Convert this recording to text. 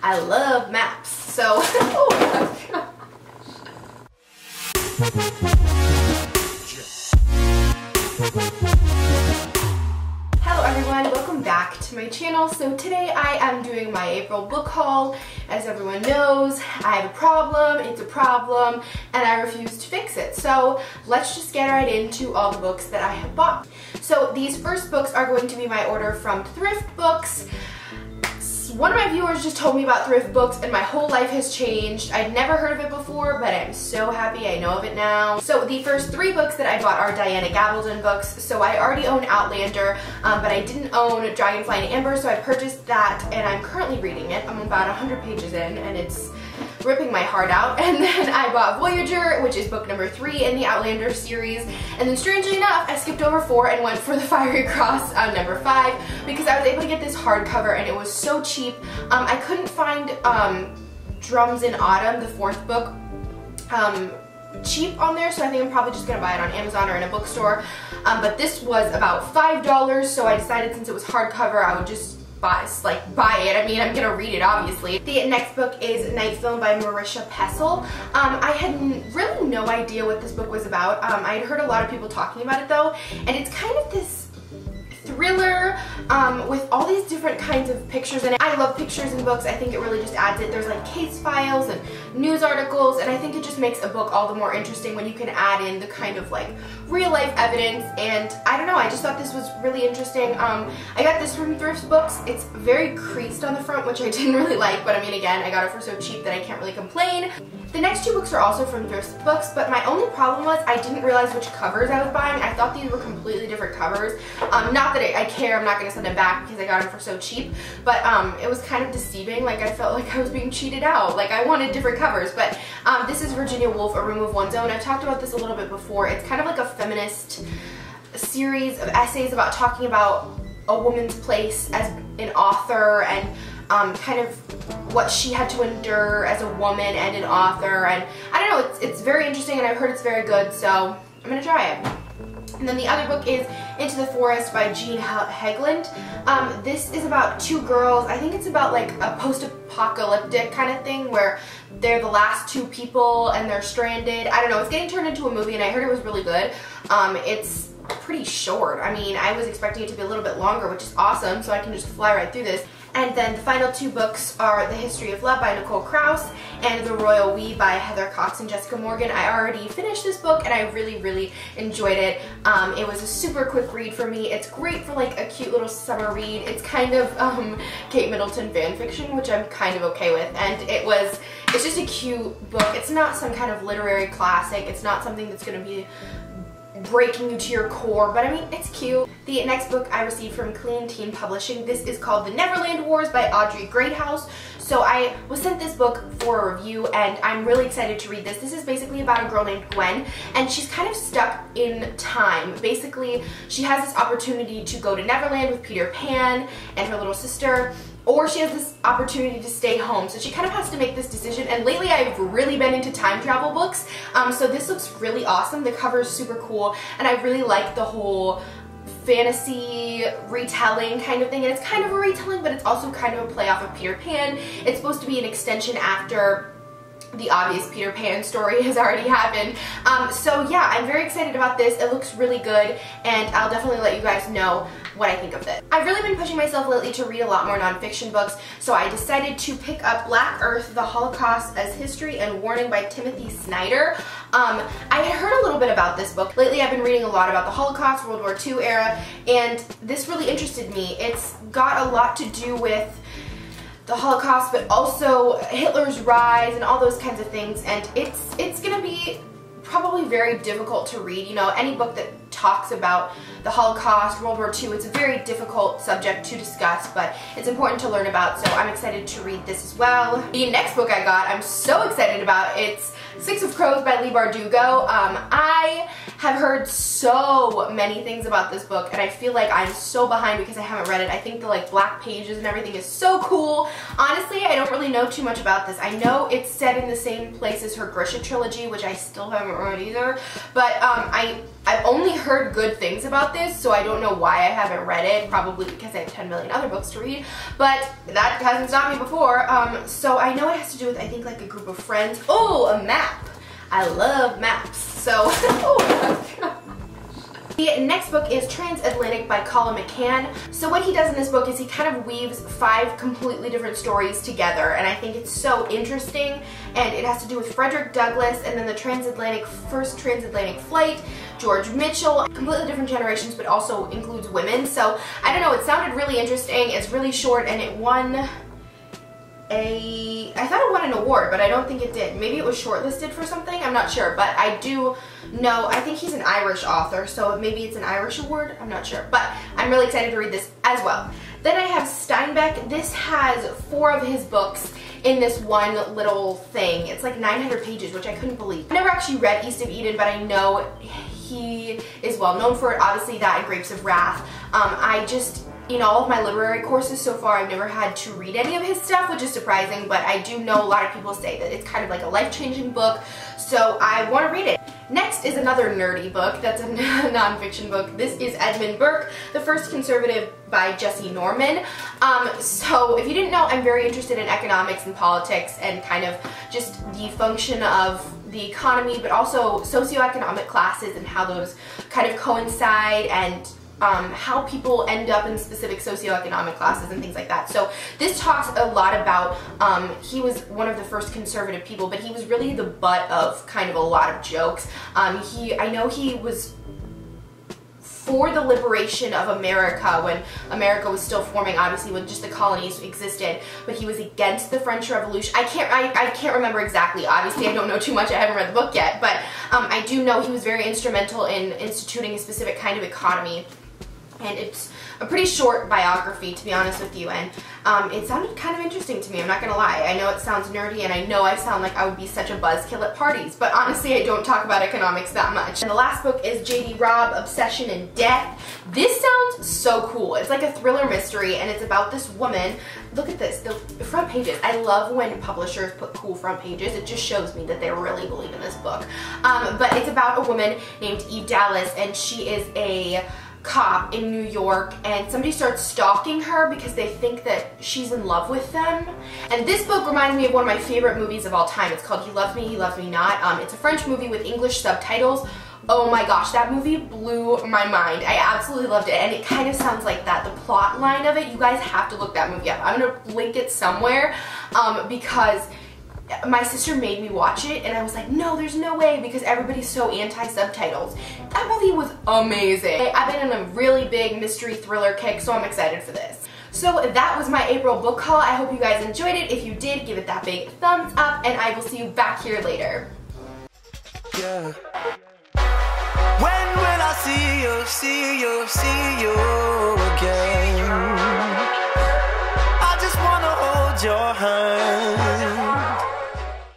I love maps. So, oh my gosh. Hello everyone, welcome back to my channel. So today I am doing my April book haul. As everyone knows, I have a problem, it's a problem, and I refuse to fix it. So let's just get right into all the books that I have bought. So these first books are going to be my order from Thrift Books. One of my viewers just told me about Thrift Books and my whole life has changed. I'd never heard of it before, but I'm so happy I know of it now. So the first 3 books that I bought are Diana Gabaldon books. So I already own Outlander, but I didn't own Dragonfly and Amber, so I purchased that and I'm currently reading it. I'm about 100 pages in and it's ripping my heart out. And then I bought Voyager, which is book number 3 in the Outlander series. And then strangely enough, I skipped over 4 and went for the Fiery Cross number 5 because I was able to get this hardcover and it was so cheap. I couldn't find Drums in Autumn, the 4th book, cheap on there, so I think I'm probably just gonna buy it on Amazon or in a bookstore. But this was about $5, so I decided since it was hardcover, I would just buy it. I mean, I'm gonna read it, obviously. The next book is Night Film by Marisha Pessl. I had really no idea what this book was about. I had heard a lot of people talking about it though, and it's kind of this thriller with all these different kinds of pictures in it. I love pictures in books. I think it really just adds it. There's like case files and news articles, and I think it just makes a book all the more interesting when you can add in the kind of like real life evidence. And I don't know, I just thought this was really interesting. I got this from Thrift Books. It's very creased on the front, which I didn't really like, but I mean, again, I got it for so cheap that I can't really complain. The next 2 books are also from Thrift Books, but my only problem was I didn't realize which covers I was buying. I thought these were completely different covers. Not that I care, I'm not going to send them back because I got them for so cheap, but it was kind of deceiving. Like, I felt like I was being cheated out. Like, I wanted different covers, but this is Virginia Woolf, A Room of One's Own. I've talked about this a little bit before. It's kind of like a feminist series of essays about talking about a woman's place as an author and kind of what she had to endure as a woman and an author, and I don't know, it's very interesting and I've heard it's very good, so I'm gonna try it. And then the other book is Into the Forest by Jean Hegland. This is about 2 girls. I think it's about like a post-apocalyptic kind of thing where they're the last 2 people and they're stranded. I don't know, it's getting turned into a movie and I heard it was really good. It's pretty short. I mean, I was expecting it to be a little bit longer, which is awesome, so I can just fly right through this. And then the final 2 books are The History of Love by Nicole Krauss and The Royal We by Heather Cox and Jessica Morgan. I already finished this book and I really, really enjoyed it. It was a super quick read for me. It's great for like a cute little summer read. It's kind of Kate Middleton fan fiction, which I'm kind of okay with. And it's just a cute book. It's not some kind of literary classic. It's not something that's going to be breaking you to your core, but I mean, it's cute. The next book I received from Clean Teen Publishing. This is called The Neverland Wars by Audrey Greathouse. So I was sent this book for a review and I'm really excited to read this. This is basically about a girl named Gwen and she's kind of stuck in time. Basically, she has this opportunity to go to Neverland with Peter Pan and her little sister, or she has this opportunity to stay home. So she kind of has to make this decision, and lately I've really been into time travel books, so this looks really awesome. The cover is super cool, and I really like the whole fantasy retelling kind of thing, and it's kind of a retelling, but it's also kind of a play off of Peter Pan. It's supposed to be an extension after the obvious Peter Pan story has already happened. So yeah, I'm very excited about this. It looks really good, and I'll definitely let you guys know what I think of it. I've really been pushing myself lately to read a lot more nonfiction books, so I decided to pick up Black Earth, The Holocaust as History and Warning by Timothy Snyder. I had heard a little bit about this book. Lately I've been reading a lot about the Holocaust, World War II era, and this really interested me. It's got a lot to do with the Holocaust, but also Hitler's rise and all those kinds of things, and it's gonna be probably very difficult to read. You know, any book that talks about the Holocaust, World War II, it's a very difficult subject to discuss, but it's important to learn about, so I'm excited to read this as well. The next book I got, I'm so excited about. It's Six of Crows by Leigh Bardugo. I have heard so many things about this book, and I feel like I'm so behind because I haven't read it. I think the like black pages and everything is so cool. Honestly, I don't really know too much about this. I know it's set in the same place as her Grisha trilogy, which I still haven't read either, but I I've only heard good things about this, so I don't know why I haven't read it. Probably because I have 10 million other books to read, but that hasn't stopped me before. So I know it has to do with, I think, like a group of friends. Oh, a map. I love maps. So, oh, the next book is Transatlantic by Colin McCann. So what he does in this book is he kind of weaves 5 completely different stories together, and I think it's so interesting, and it has to do with Frederick Douglass and then the first transatlantic flight, George Mitchell, completely different generations, but also includes women. So I don't know, it sounded really interesting. It's really short, and it won I thought it won an award, but I don't think it did. Maybe it was shortlisted for something, I'm not sure, but I do know, I think he's an Irish author, so maybe it's an Irish award, I'm not sure, but I'm really excited to read this as well. Then I have Steinbeck. This has 4 of his books in this one little thing. It's like 900 pages, which I couldn't believe. I never actually read East of Eden, but I know he is well known for it, obviously that and Grapes of Wrath. In all of my literary courses so far, I've never had to read any of his stuff, which is surprising, but I do know a lot of people say that it's kind of like a life-changing book, so I want to read it. Next is another nerdy book. That's a nonfiction book. This is Edmund Burke, The First Conservative by Jesse Norman. So if you didn't know, I'm very interested in economics and politics and kind of just the function of the economy, but also socioeconomic classes and how those kind of coincide, and how people end up in specific socioeconomic classes and things like that. So this talks a lot about, he was one of the first conservative people, but he was really the butt of kind of a lot of jokes. I know he was for the liberation of America when America was still forming, obviously when just the colonies existed, but he was against the French Revolution. I can't remember exactly, obviously I don't know too much, I haven't read the book yet, but I do know he was very instrumental in instituting a specific kind of economy. And it's a pretty short biography, to be honest with you, and it sounded kind of interesting to me, I'm not gonna lie. I know it sounds nerdy, and I know I sound like I would be such a buzzkill at parties, but honestly I don't talk about economics that much. And the last book is J.D. Robb, Obsession and Death. This sounds so cool. It's like a thriller mystery, and it's about this woman. Look at this, the front pages. I love when publishers put cool front pages. It just shows me that they really believe in this book. But it's about a woman named Eve Dallas, and she is a cop in New York, and somebody starts stalking her because they think that she's in love with them. And this book reminds me of one of my favorite movies of all time. It's called He Loves Me, He Loves Me Not. It's a French movie with English subtitles. Oh my gosh, that movie blew my mind. I absolutely loved it, and it kind of sounds like that. The plot line of it, you guys have to look that movie up. I'm gonna link it somewhere because my sister made me watch it, and I was like, no, there's no way, because everybody's so anti-subtitles. That movie was amazing. I've been in a really big mystery thriller kick, so I'm excited for this. So that was my April book haul. I hope you guys enjoyed it. If you did, give it that big thumbs up, and I will see you back here later. Yeah. When will I see you again? I just wanna hold your hand.